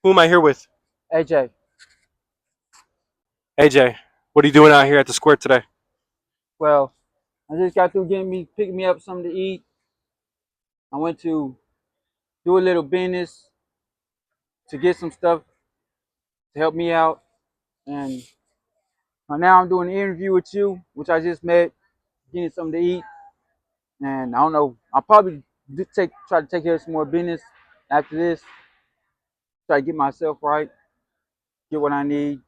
Who am I here with? AJ. AJ. What are you doing out here at the square today? Well, I just got through picking me up something to eat. I went to do a little business to get some stuff to help me out, and now I'm doing an interview with you, which I just met, getting something to eat, and I don't know. I'll probably try to take care of some more business after this. Try to get myself right, get what I need,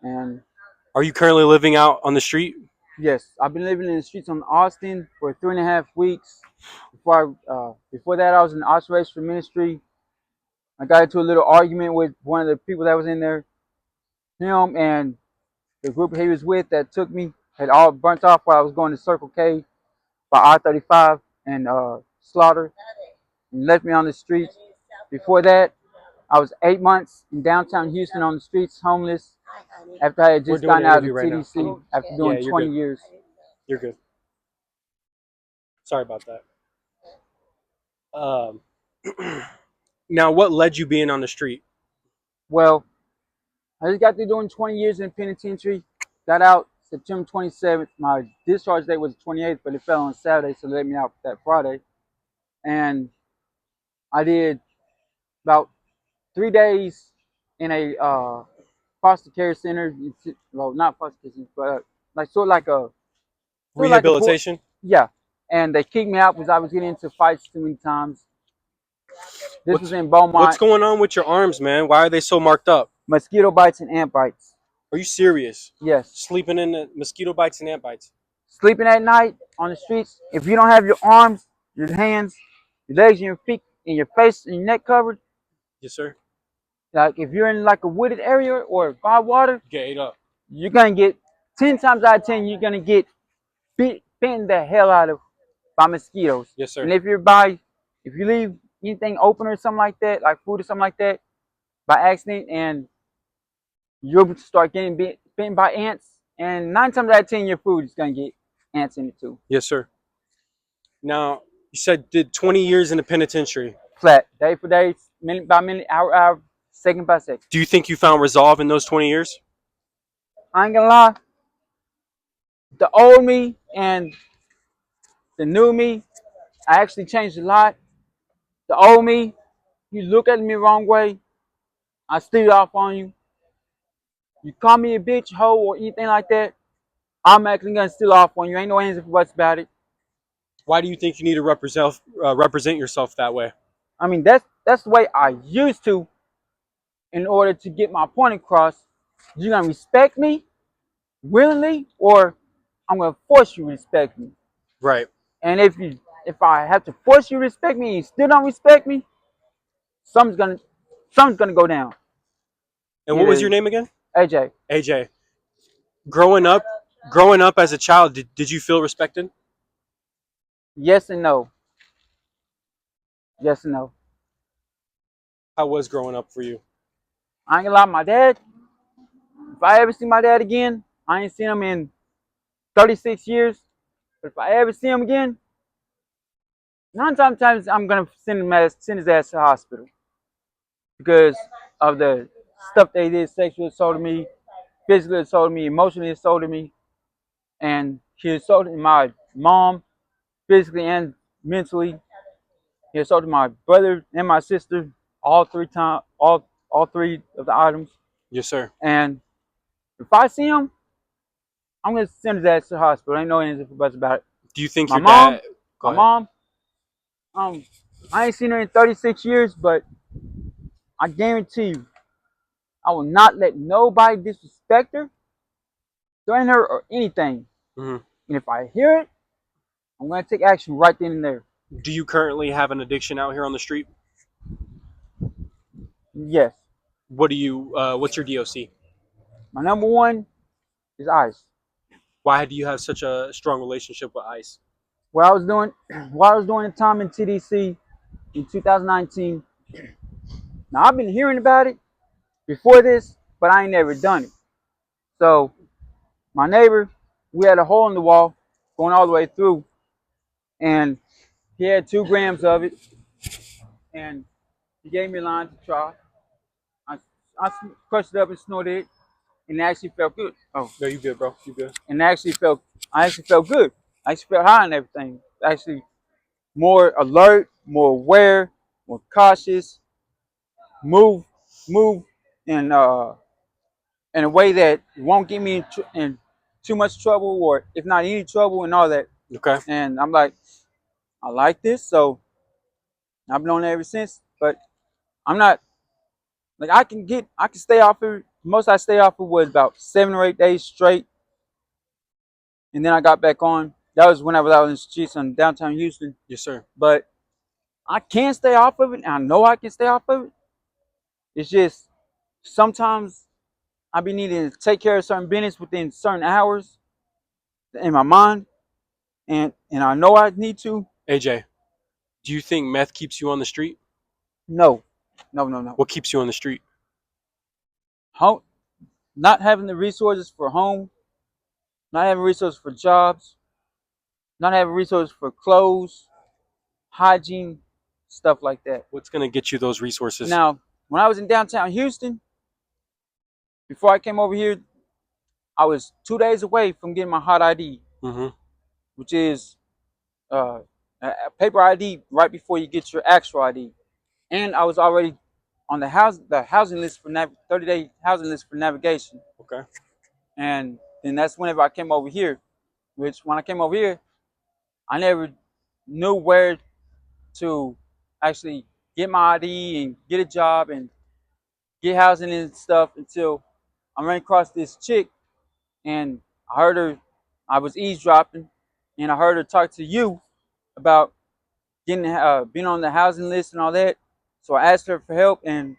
and Are you currently living out on the street? yes, I've been living in the streets in Austin for 3.5 weeks. Before that, I was in the observation ministry. I got into a little argument with one of the people that was in there. Him and the group he was with that took me had all burnt off while I was going to Circle K by I-35 and Slaughter, and left me on the streets. Before that, I was 8 months in downtown Houston on the streets, homeless, after I had We're just doing gotten an out of interview right now. TDC after Yeah, doing you're 20 good. years. You're good. Sorry about that. Um, now, what led you being on the street? Well, I just got through doing 20 years in penitentiary. Got out September 27th. My discharge date was the 28th, but it fell on Saturday, so they let me out that Friday. And I did about 3 days in a foster care center. Well, not foster care center, but like sort of like a poor, Rehabilitation? yeah. And they kicked me out because I was getting into fights too many times. This was What's in what's Beaumont. going on with your arms, man? Why are they so marked up? Mosquito bites and ant bites. Are you serious? Yes. Sleeping in the mosquito bites and ant bites? Sleeping at night on the streets. If you don't have your arms, your hands, your legs, and your feet, and your face and your neck covered, Yes, sir. like if you're in like a wooded area or by water, Get ate up. you're gonna get 10 times out of 10. You're gonna get bitten the hell out of by mosquitoes. Yes, And sir. if you leave anything open or something like that, like food or something like that, by accident, and you'll start getting bitten by ants. And 9 times out of 10, your food is gonna get ants in it too. Yes, sir. Now, you said did 20 years in the penitentiary. Flat, day for day, minute by minute, hour by hour, second by second. Do you think you found resolve in those 20 years? I ain't gonna lie, the old me and the new me, I actually changed a lot. The old me, you look at me the wrong way, I steal off on you. You call me a bitch, hoe, or anything like that, I'm actually gonna steal off on you. Ain't no ands if buts about it. Why do you think you need to represent yourself that way? I mean, that's the way I used to in order to get my point across. You gonna respect me willingly, or I'm gonna force you to respect me. Right. And if I have to force you to respect me and you still don't respect me, something's gonna something's gonna go down. And what was your Either name again? AJ, AJ. Growing up, growing up as a child, did you feel respected? yes and no, yes and no. How was growing up for you? I ain't gonna lie, my dad. If I ever see my dad again, I ain't seen him in 36 years. But if I ever see him again, 9 times I'm gonna send his ass to the hospital because of the stuff they did, sexually assaulted me, physically assaulted me, emotionally assaulted me, and he assaulted my mom physically and mentally. He assaulted my brother and my sister all three of the items. Yes, sir. And if I see him, I'm gonna send his ass to the hospital. Ain't no ifs or buts about it. Do you think My your mom, dad? Go my ahead. mom, um, I ain't seen her in 36 years, but I guarantee you, I will not let nobody disrespect her, threaten her, or anything. Hmm. And if I hear it, I'm gonna take action right then and there. Do you currently have an addiction out here on the street? Yes, What do you? What's your DOC? my number one is ice. Why do you have such a strong relationship with ICE? What I was doing, while I was doing the time in TDC in 2019. Now I've been hearing about it before this, but I ain't never done it. So my neighbor, we had a hole in the wall going all the way through, and he had 2 grams of it, and He gave me a line to try. I, I crushed it up and snorted it, and it actually felt good. Oh, No, you good, bro. You good. and I actually felt good. I actually felt high and everything. Actually, more alert, more aware, more cautious. Move, move, in in a way that won't get me in too much trouble, or if not any trouble, and all that. Okay. And I'm like, I like this, so I've been on it ever since. But I'm not like I can stay off of it. Most I stay off of was about 7 or 8 days straight, and then I got back on. That was when I was out in the streets in downtown Houston. Yes, sir. But I can stay off of it, and I know I can stay off of it. It's just sometimes I be needing to take care of certain business within certain hours in my mind, and I know I need to. AJ, do you think meth keeps you on the street? No, no, no, no. What keeps you on the street? Home, not having the resources for home, not having resources for jobs, not having resources for clothes, hygiene, stuff like that. What's gonna get you those resources? Now, when I was in downtown Houston, before I came over here, I was 2 days away from getting my hot ID, Mm-hmm. which is a paper ID right before you get your actual ID. And I was already on the housing list for 30-day housing list for navigation. Okay. And then that's whenever I came over here. Which when I came over here, I never knew where to actually get my ID and get a job and get housing and stuff until I ran across this chick, and I heard her. I was eavesdropping, and I heard her talk to you about getting being on the housing list and all that. So I asked her for help, and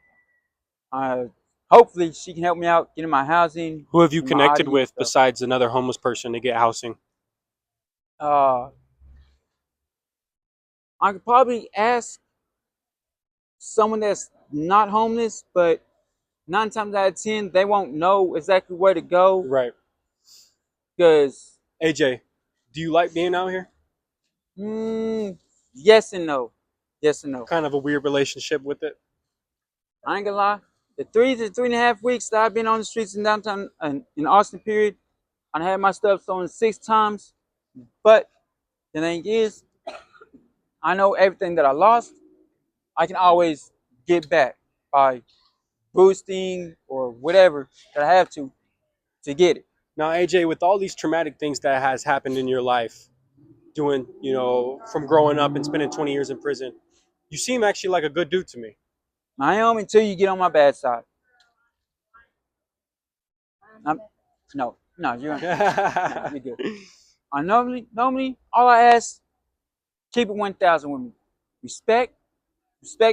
hopefully she can help me out getting my housing Who have you and my connected ID and with stuff. besides another homeless person to get housing? I could probably ask someone that's not homeless, but 9 times out of 10 they won't know exactly where to go Right. because AJ, do you like being out here? yes and no, yes and no. Kind of a weird relationship with it. I ain't gonna lie. The 3 to 3.5 weeks that I've been on the streets in downtown in Austin, period, I had my stuff stolen 6 times. But the thing is, I know everything that I lost, I can always get back by boosting or whatever that I have to get it. Now, AJ, with all these traumatic things that has happened in your life, doing, from growing up and spending 20 years in prison, you seem actually like a good dude to me. I am until you get on my bad side. No, you're good. I normally all I ask, keep it 1,000 with me. Respect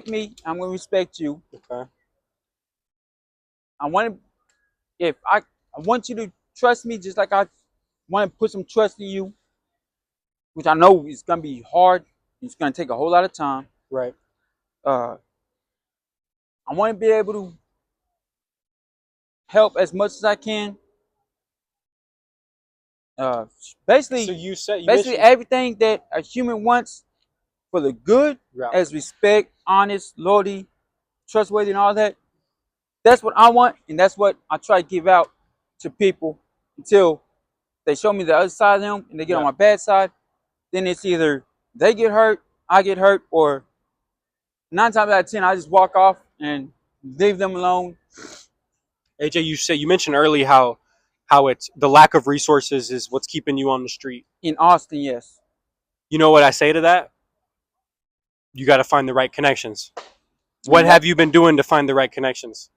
me. I'm gonna respect you. Okay. I want to, if I want you to trust me, just like I want to put some trust in you, which I know is gonna be hard. It's gonna take a whole lot of time. Right. I want to be able to help as much as I can. Uh, basically, So you basically mentioned everything that a human wants for the good, yeah. as respect, honest, loyalty, trustworthy, and all that. That's what I want, and that's what I try to give out to people until they show me the other side of them and they get on my bad side. Then it's either they get hurt, I get hurt, or 9 times out of 10 I just walk off and leave them alone. AJ, you mentioned earlier how it's the lack of resources is what's keeping you on the street. In Austin, yes. You know what I say to that? You got to find the right connections. What have you been doing to find the right connections?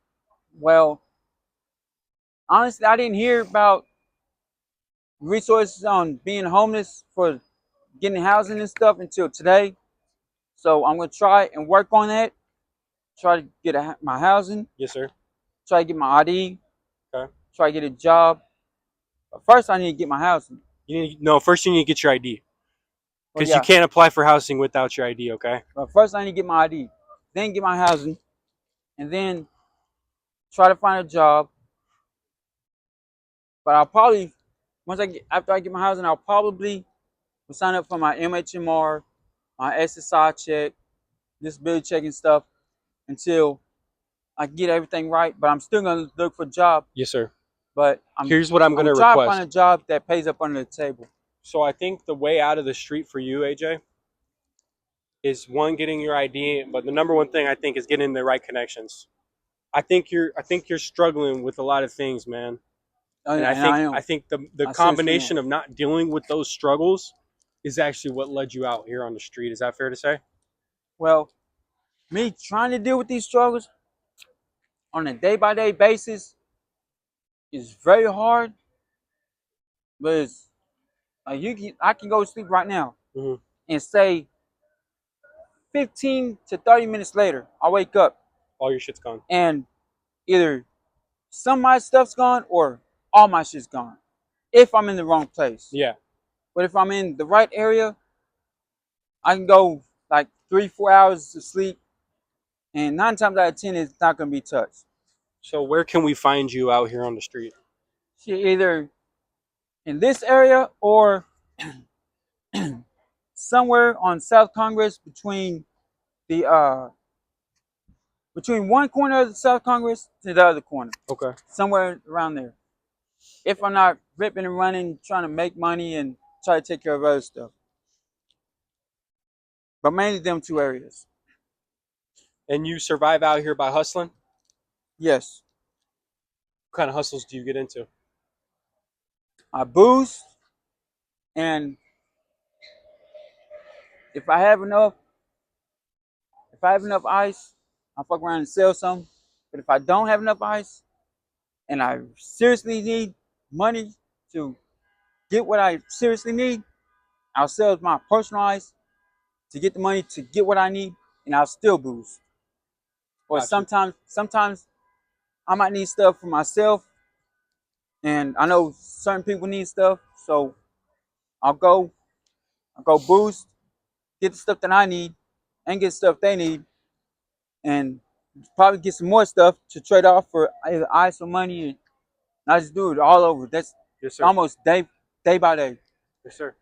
Well, honestly, I didn't hear about resources on being homeless for getting housing and stuff until today. So I'm gonna try and work on that. Try to get my housing. Yes, sir. Try to get my ID. Okay. Try to get a job. But first, I need to get my housing. First you need to get your ID. Because yeah. you can't apply for housing without your ID, okay? But first, I need to get my ID. Then get my housing. And then try to find a job. But I'll probably, after I get my housing, I'll probably sign up for my MHMR, my SSI check, disability check and stuff. until I get everything right. But I'm still gonna look for a job. Yes, sir. But Here's what I'm going I'm to trying to find request. a job that pays up under the table. So I think the way out of the street for you, AJ, is one, getting your ID, but the number one thing I think is getting the right connections. I think you're struggling with a lot of things, man. And I And think I I am. think the I seriously combination am. of not dealing with those struggles is actually what led you out here on the street. Is that fair to say? Well, me trying to deal with these struggles on a day by day basis is very hard. But it's, I can go to sleep right now Hmm. and say 15 to 30 minutes later, I wake up All your shit's gone. and either some of my stuff's gone or all my shit's gone. If I'm in the wrong place. Yeah. But if I'm in the right area, I can go like 3, 4 hours to sleep, and 9 times out of 10, it's not gonna be touched. So where can we find you out here on the street? She either in this area or somewhere on South Congress the between one corner of the South Congress to the other corner, Okay. somewhere around there. If I'm not ripping and running, trying to make money and try to take care of other stuff, but mainly them two areas. And you survive out here by hustling? Yes, What kind of hustles do you get into? I boost, and if I have enough, if I have enough ice, I'll fuck around and sell some. But if I don't have enough ice and I seriously need money to get what I seriously need, I'll sell my personal ice to get the money to get what I need, and I'll still boost. Or Got you. sometimes I might need stuff for myself, and I know certain people need stuff, so I'll go, I'll go boost, get the stuff that I need, and get stuff they need, and probably get some more stuff to trade off for either ice or money, and I just do it all over. That's Yes, sir. almost day by day. Yes, sir.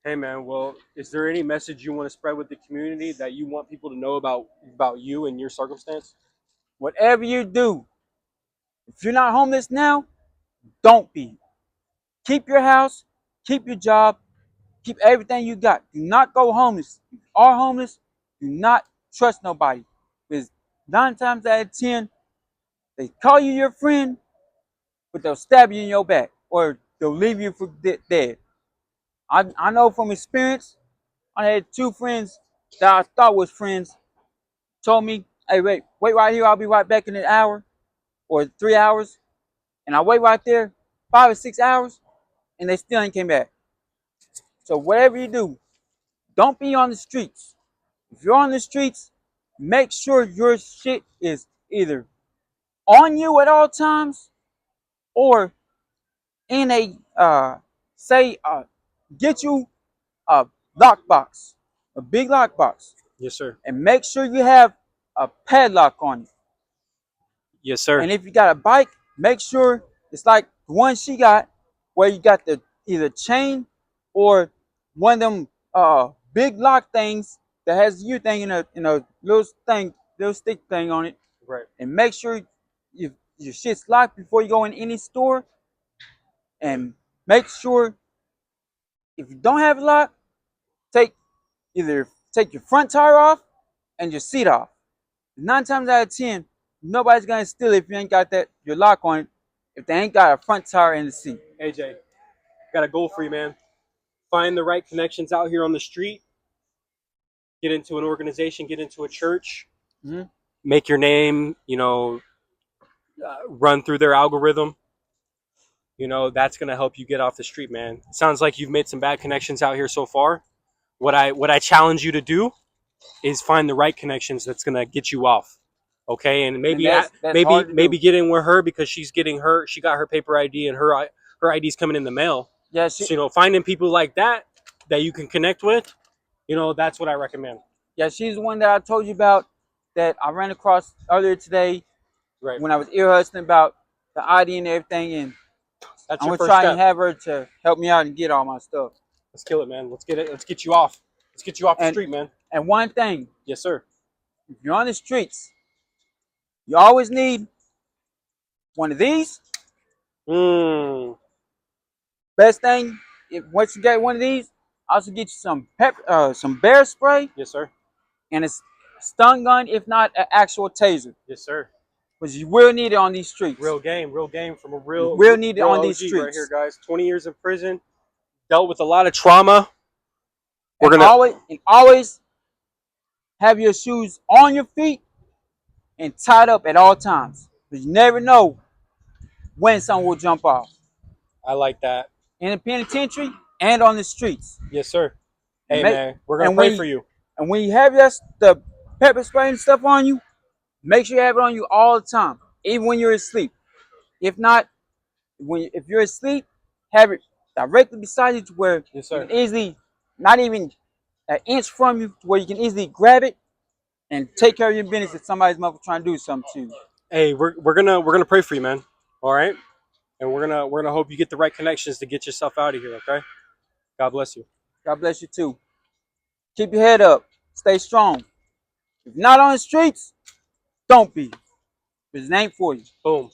Hey, man. Well, is there any message you want to spread with the community that you want people to know about you and your circumstance? Whatever you do, if you're not homeless now, don't be. Keep your house, keep your job, keep everything you got. Do not go homeless. If you are homeless, do not trust nobody. Because 9 times out of 10, they call you your friend, but they'll stab you in your back or they'll leave you for dead. I know from experience, I had two friends that I thought was friends told me, hey, wait right here. I'll be right back in an hour or 3 hours. And I wait right there 5 or 6 hours and they still ain't came back. So whatever you do, don't be on the streets. If you're on the streets, make sure your shit is either on you at all times or in a say get you a lockbox, a big lockbox, Yes, sir. and make sure you have a padlock on it. Yes, sir. And if you got a bike, make sure it's like the one she got, where you got the either chain or one of them big lock things that has you thing in a little stick thing on it. Right. And make sure your shit's locked before you go in any store. And make sure if you don't have a lock, take take your front tire off and your seat off. 9 times out of 10, nobody's gonna steal it if you ain't got that your lock on it. If they ain't got a front tire in the seat. AJ, got a goal for you, man. Find the right connections out here on the street. Get into an organization. Get into a church. Mhm. Make your name. Run through their algorithm. That's gonna help you get off the street, man. Sounds like you've made some bad connections out here so far. What I challenge you to do is find the right connections that's gonna get you off. Okay, and And maybe that's maybe hard to maybe do. get in with her because she got her paper ID and her ID's coming in the mail. Yeah, So finding people like that you can connect with, that's what I recommend. she's the one that I told you about that I ran across earlier today Right, when I was ear hustling about the ID and everything, and that's I'm your gonna first try and step. have her to help me out and get all my stuff. Let's kill it, man. Let's get it. Let's get you off. Let's get you off the And street, man. and one thing, Yes, sir. if you're on the streets You always need one of these. Mm. Best thing, if once you get one of these, also get you some bear spray Yes, sir. and a stun gun, if not an actual taser, Yes, sir. because you will need it on these streets. Real game from a You real, will need it real on these OG right here, streets. guys. 20 years in prison, dealt with a lot of trauma. We're And gonna. always have your shoes on your feet and tied up at all times, because you never know when someone will jump off I like that. in the penitentiary and on the streets. Yes, sir. And Hey, make man, we're gonna and pray when for you. and when you have the pepper spray and stuff on you, make sure you have it on you all the time, even when you're asleep. If not, if you're asleep, have it directly beside you to where Yes, you sir. can easily, not even an inch from you, to where you can easily grab it and take care of your business if somebody's mother trying to do something to you. Hey, we're gonna pray for you, man. All right, and we're gonna hope you get the right connections to get yourself out of here. Okay. God bless you. God bless you too. Keep your head up. Stay strong. If you're not on the streets, don't be. Because it ain't for you. Boom.